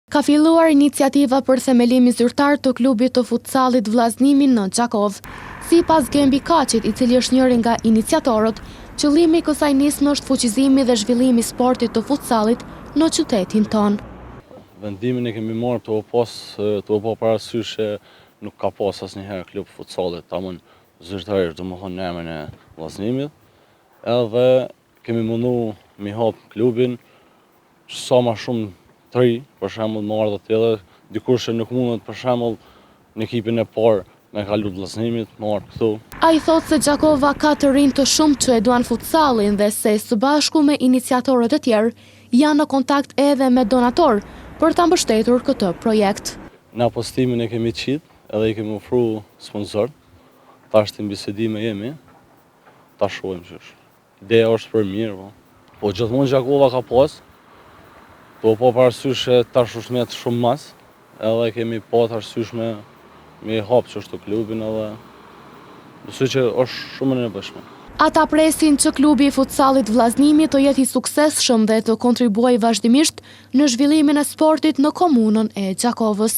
Ka filluar iniciativa për themelimi zyrtar të klubit të futsallit Vllaznimi në Gjakov. Sipas Gembi Kaçit, i cili është njëri nga iniciatorët, qëllimi i kësaj nisme është fuqizimi dhe zhvillimi i sportit të futsallit në qytetin tonë. Vendimin e kemi marrë të u parasysh se nuk ka pas asnjëherë klub futsallit tamam zyrtarisht, domethënë në emrin e Vllaznimit. Edhe kemi mundu mi hap klubin sa më shumë të ri, për shembull marrë të tjera, dikush që nuk mundet për shembull në ekipin e parë me kalu Vllaznimit, marrë këtu. Ai thotë se Gjakova ka të rinj të shumë që e duan futsallin dhe se së bashku me iniciatorët e tjerë janë në kontakt edhe me donator për ta mbështetur këtë projekt. Në postimin e kemi qitë, edhe i kemi ofruar sponsor. Tash të bisedime jemi, ta shohim ç'është. Ideja është për mirë, po gjithmonë Gjakova ka pas. Po parasysh se tash është me shumë mas, edhe kemi pa parasysh me hap çështë klubin edhe besoj që është shumë e nevojshme. Ata presin që klubi i futsallit Vllaznimi të jetë i suksesshëm dhe të kontribuojë vazhdimisht në zhvillimin e sportit në komunën e Gjakovës.